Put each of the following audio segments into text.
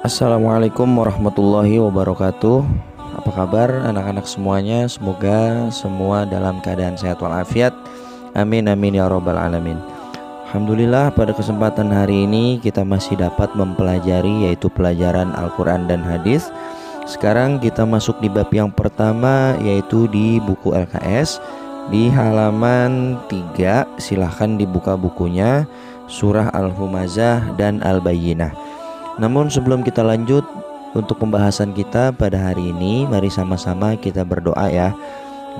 Assalamualaikum warahmatullahi wabarakatuh. Apa kabar anak-anak semuanya? Semoga semua dalam keadaan sehat walafiat. Amin amin ya robbal alamin. Alhamdulillah, pada kesempatan hari ini kita masih dapat mempelajari yaitu pelajaran Al-Quran dan Hadis. Sekarang kita masuk di bab yang pertama, yaitu di buku LKS di halaman 3. Silahkan dibuka bukunya, surah Al-Humazah dan Al-Bayyinah. Namun sebelum kita lanjut untuk pembahasan kita pada hari ini, mari sama-sama kita berdoa ya.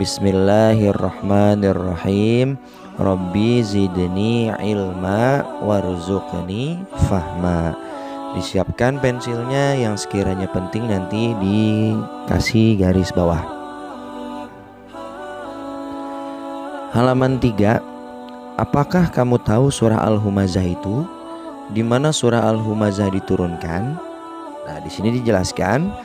Bismillahirrahmanirrahim. Rabbi zidni ilma warzuqni fahma. Disiapkan pensilnya, yang sekiranya penting nanti dikasih garis bawah. Halaman 3. Apakah kamu tahu surah Al-Humazah itu? Di mana surah Al-Humazah diturunkan? Nah, di sini dijelaskan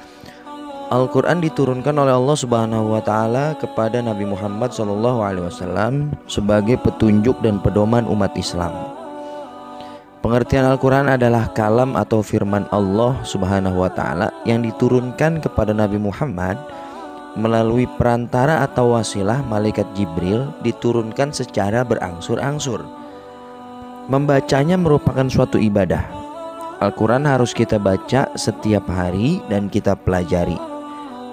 Al-Quran diturunkan oleh Allah Subhanahu wa Ta'ala kepada Nabi Muhammad SAW sebagai petunjuk dan pedoman umat Islam. Pengertian Al-Quran adalah kalam atau firman Allah Subhanahu wa Ta'ala yang diturunkan kepada Nabi Muhammad melalui perantara atau wasilah malaikat Jibril, diturunkan secara berangsur-angsur. Membacanya merupakan suatu ibadah. Al-Quran harus kita baca setiap hari dan kita pelajari,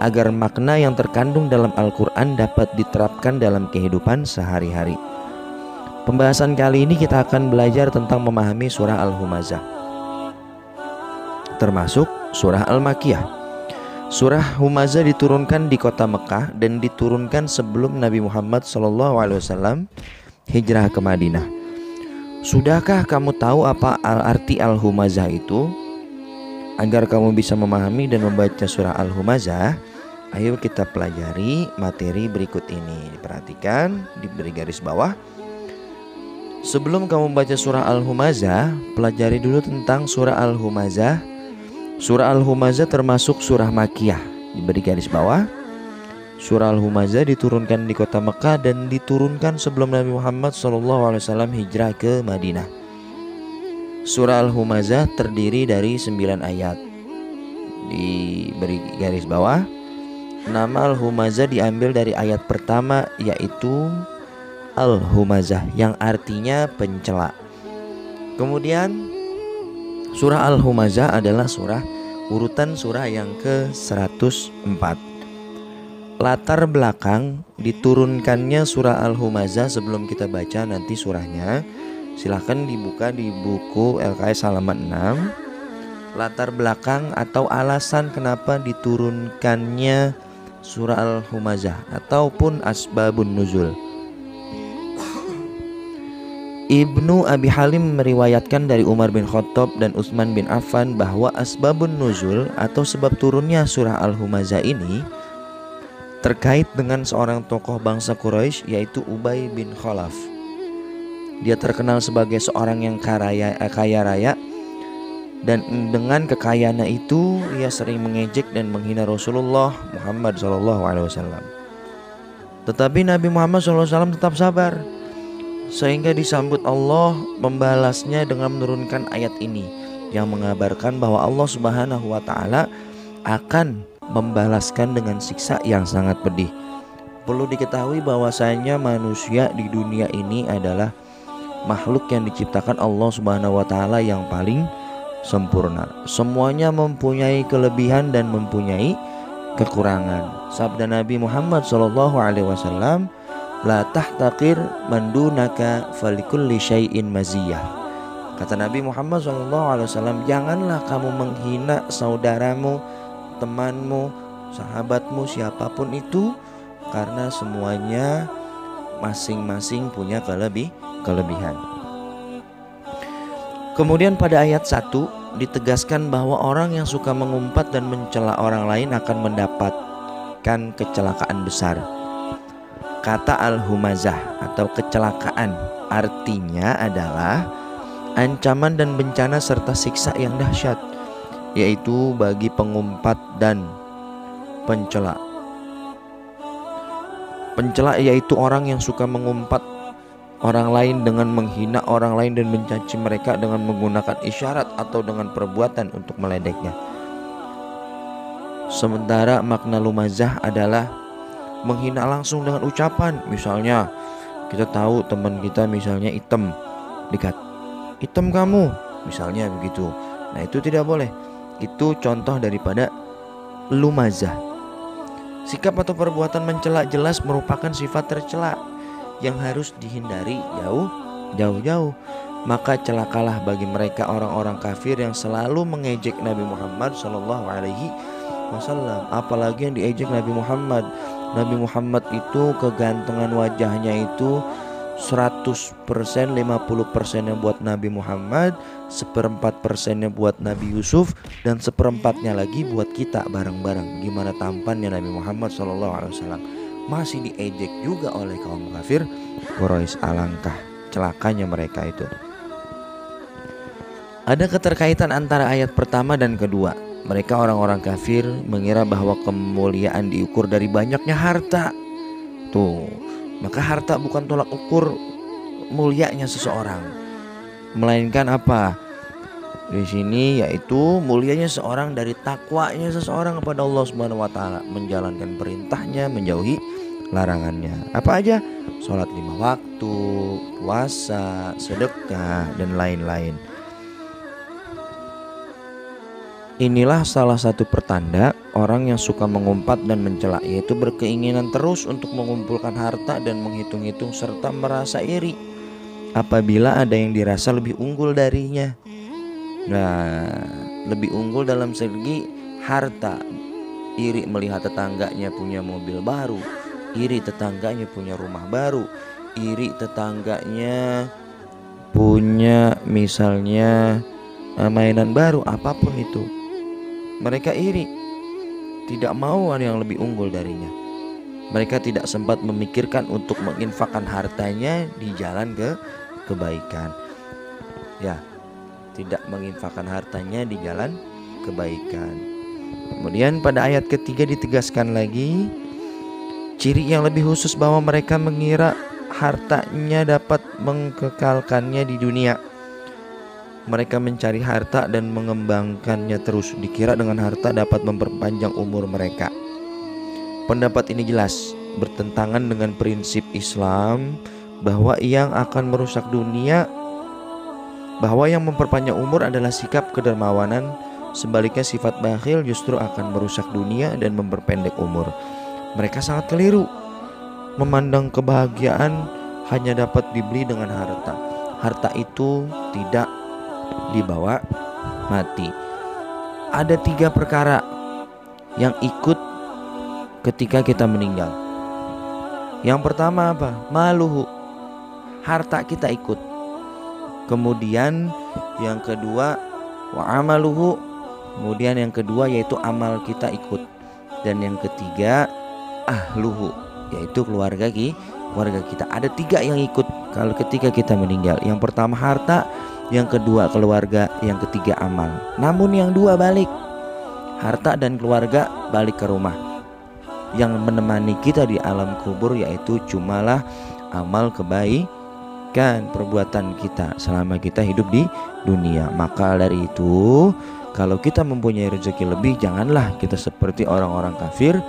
agar makna yang terkandung dalam Al-Quran dapat diterapkan dalam kehidupan sehari-hari. Pembahasan kali ini kita akan belajar tentang memahami surah Al-Humazah, termasuk surah Al-Makiyah. Surah Humazah diturunkan di kota Mekah dan diturunkan sebelum Nabi Muhammad SAW hijrah ke Madinah. Sudahkah kamu tahu apa arti Al-Humazah itu? Agar kamu bisa memahami dan membaca surah Al-Humazah, ayo kita pelajari materi berikut ini. Diperhatikan, diberi garis bawah. Sebelum kamu membaca surah Al-Humazah, pelajari dulu tentang surah Al-Humazah. Surah Al-Humazah termasuk surah Makiyah. Diberi garis bawah. Surah Al-Humazah diturunkan di kota Mekah dan diturunkan sebelum Nabi Muhammad SAW hijrah ke Madinah. Surah Al-Humazah terdiri dari 9 ayat. Diberi garis bawah. Nama Al-Humazah diambil dari ayat pertama, yaitu Al-Humazah, yang artinya pencela. Kemudian surah Al-Humazah adalah urutan surah yang ke-104. Latar belakang diturunkannya surah Al-Humazah, sebelum kita baca nanti surahnya, silahkan dibuka di buku LKS halaman 6. Latar belakang atau alasan kenapa diturunkannya surah Al-Humazah ataupun asbabun nuzul. Ibnu Abi Halim meriwayatkan dari Umar bin Khattab dan Utsman bin Affan bahwa asbabun nuzul atau sebab turunnya surah Al-Humazah ini terkait dengan seorang tokoh bangsa Quraisy, yaitu Ubay bin Khalaf. Dia terkenal sebagai seorang yang kaya raya, dan dengan kekayaannya itu ia sering mengejek dan menghina Rasulullah Muhammad SAW. Tetapi Nabi Muhammad SAW tetap sabar, sehingga disambut Allah membalasnya dengan menurunkan ayat ini yang mengabarkan bahwa Allah Subhanahu wa Ta'ala akan membalaskan dengan siksa yang sangat pedih. Perlu diketahui bahwasanya manusia di dunia ini adalah makhluk yang diciptakan Allah Subhanahu wa Ta'ala yang paling sempurna. Semuanya mempunyai kelebihan dan mempunyai kekurangan. Sabda Nabi Muhammad SAW, la tahtaqir mandunaka falikulli syai'in maziyah. Kata Nabi Muhammad SAW, janganlah kamu menghina saudaramu, temanmu, sahabatmu, siapapun itu, karena semuanya masing-masing punya kelebihan. Kemudian pada ayat 1 ditegaskan bahwa orang yang suka mengumpat dan mencela orang lain akan mendapatkan kecelakaan besar. Kata Al-Humazah atau kecelakaan artinya adalah ancaman dan bencana serta siksa yang dahsyat, yaitu bagi pengumpat dan pencela. Pencela yaitu orang yang suka mengumpat orang lain dengan menghina orang lain dan mencaci mereka dengan menggunakan isyarat atau dengan perbuatan untuk meledeknya. Sementara makna lumazah adalah menghina langsung dengan ucapan. Misalnya kita tahu teman kita misalnya hitam, dekat, hitam kamu, misalnya begitu. Nah itu tidak boleh. Itu contoh daripada lumazah. Sikap atau perbuatan mencela jelas merupakan sifat tercela yang harus dihindari jauh-jauh. Maka celakalah bagi mereka orang-orang kafir yang selalu mengejek Nabi Muhammad SAW. Apalagi yang diejek Nabi Muhammad. Nabi Muhammad itu kegantengan wajahnya itu 100%, 50%-nya buat Nabi Muhammad, 1/4%-nya buat Nabi Yusuf, dan 1/4-nya lagi buat kita bareng-bareng. Gimana tampannya Nabi Muhammad SAW. Masih diejek juga oleh kaum kafir Quraisy. Alangkah celakanya mereka itu. Ada keterkaitan antara ayat pertama dan kedua. Mereka orang-orang kafir mengira bahwa kemuliaan diukur dari banyaknya harta. Tuh, maka harta bukan tolak ukur mulianya seseorang, melainkan apa? Di sini yaitu mulianya seorang dari takwanya seseorang kepada Allah Subhanahu wa taala, menjalankan perintahnya, menjauhi larangannya. Apa aja? Sholat 5 waktu, puasa, sedekah, dan lain-lain. Inilah salah satu pertanda orang yang suka mengumpat dan mencela, yaitu berkeinginan terus untuk mengumpulkan harta dan menghitung-hitung serta merasa iri apabila ada yang dirasa lebih unggul darinya. Nah, lebih unggul dalam segi harta. Iri melihat tetangganya punya mobil baru, iri tetangganya punya rumah baru, iri tetangganya punya misalnya mainan baru, apapun itu. Mereka iri, tidak mau ada yang lebih unggul darinya. Mereka tidak sempat memikirkan untuk menginfakkan hartanya di jalan kebaikan. Ya, tidak menginfakkan hartanya di jalan kebaikan. Kemudian pada ayat ketiga ditegaskan lagi ciri yang lebih khusus bahwa mereka mengira hartanya dapat mengekalkannya di dunia. Mereka mencari harta dan mengembangkannya terus, dikira dengan harta dapat memperpanjang umur mereka. Pendapat ini jelas bertentangan dengan prinsip Islam bahwa yang akan merusak dunia, bahwa yang memperpanjang umur adalah sikap kedermawanan. Sebaliknya sifat bakhil justru akan merusak dunia dan memperpendek umur. Mereka sangat keliru memandang kebahagiaan hanya dapat dibeli dengan harta. Harta itu tidak dibawa mati. Ada 3 perkara yang ikut ketika kita meninggal. Yang pertama apa? Maluhu, harta kita ikut. Kemudian yang kedua wa amaluhu, kemudian yang kedua yaitu amal kita ikut. Dan yang ketiga ahluhu, yaitu keluarga kita. Ada 3 yang ikut kalau ketika kita meninggal. Yang pertama harta, yang kedua keluarga, yang ketiga amal. Namun yang 2 balik. Harta dan keluarga balik ke rumah. Yang menemani kita di alam kubur yaitu cumalah amal kebaikan, perbuatan kita selama kita hidup di dunia. Maka dari itu, kalau kita mempunyai rezeki lebih, janganlah kita seperti orang-orang kafir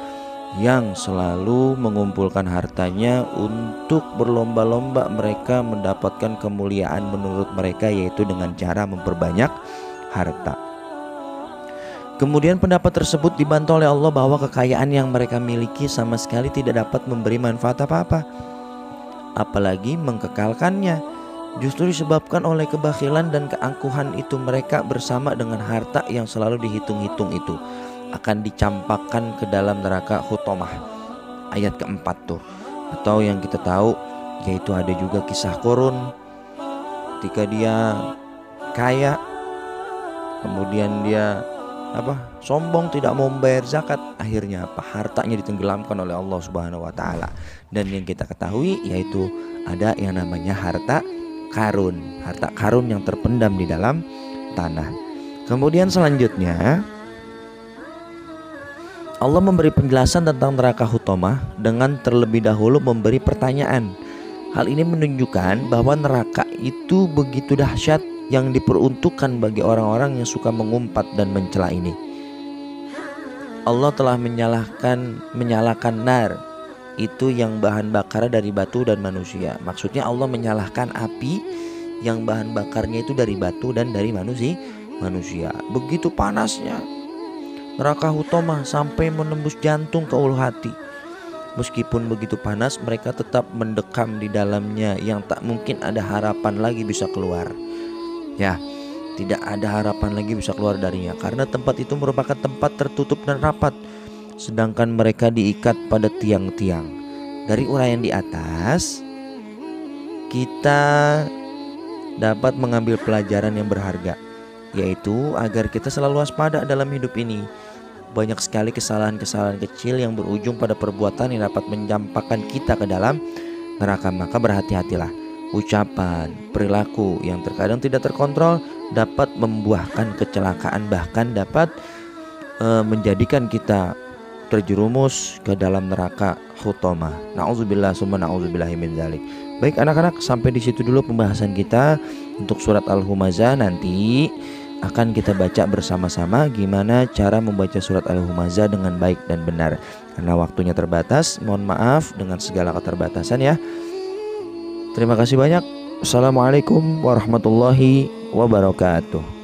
yang selalu mengumpulkan hartanya untuk berlomba-lomba mereka mendapatkan kemuliaan menurut mereka, yaitu dengan cara memperbanyak harta. Kemudian pendapat tersebut dibantah oleh Allah bahwa kekayaan yang mereka miliki sama sekali tidak dapat memberi manfaat apa-apa, apalagi mengkekalkannya. Justru disebabkan oleh kebakhilan dan keangkuhan itu, mereka bersama dengan harta yang selalu dihitung-hitung itu akan dicampakkan ke dalam neraka Hutomah, ayat keempat tuh. Atau yang kita tahu yaitu ada juga kisah Korun, ketika dia kaya kemudian dia sombong, tidak mau membayar zakat, akhirnya hartanya ditenggelamkan oleh Allah Subhanahu wa taala. Dan yang kita ketahui yaitu ada yang namanya harta karun yang terpendam di dalam tanah. Kemudian selanjutnya Allah memberi penjelasan tentang neraka Hutomah dengan terlebih dahulu memberi pertanyaan. Hal ini menunjukkan bahwa neraka itu begitu dahsyat yang diperuntukkan bagi orang-orang yang suka mengumpat dan mencela ini. Allah telah menyalakan nar, itu yang bahan bakar dari batu dan manusia. Maksudnya Allah menyalahkan api yang bahan bakarnya itu dari batu dan dari manusia. Begitu panasnya neraka Hutoma sampai menembus jantung ke ulu hati. Meskipun begitu panas, mereka tetap mendekam di dalamnya yang tak mungkin ada harapan lagi bisa keluar. Ya, tidak ada harapan lagi bisa keluar darinya, karena tempat itu merupakan tempat tertutup dan rapat, sedangkan mereka diikat pada tiang-tiang. Dari uraian di atas, kita dapat mengambil pelajaran yang berharga, yaitu agar kita selalu waspada dalam hidup ini. Banyak sekali kesalahan-kesalahan kecil yang berujung pada perbuatan yang dapat mencampakkan kita ke dalam neraka. Maka berhati-hatilah. Ucapan, perilaku yang terkadang tidak terkontrol dapat membuahkan kecelakaan, bahkan dapat menjadikan kita terjerumus ke dalam neraka Hutoma. Nauzubillah summa nauzubillahi min dzalik. Baik anak-anak, sampai di situ dulu pembahasan kita untuk surat Al-Humazah. Nanti akan kita baca bersama-sama gimana cara membaca surat Al-Humazah dengan baik dan benar. Karena waktunya terbatas, mohon maaf dengan segala keterbatasan ya. Terima kasih banyak. Assalamualaikum warahmatullahi wabarakatuh.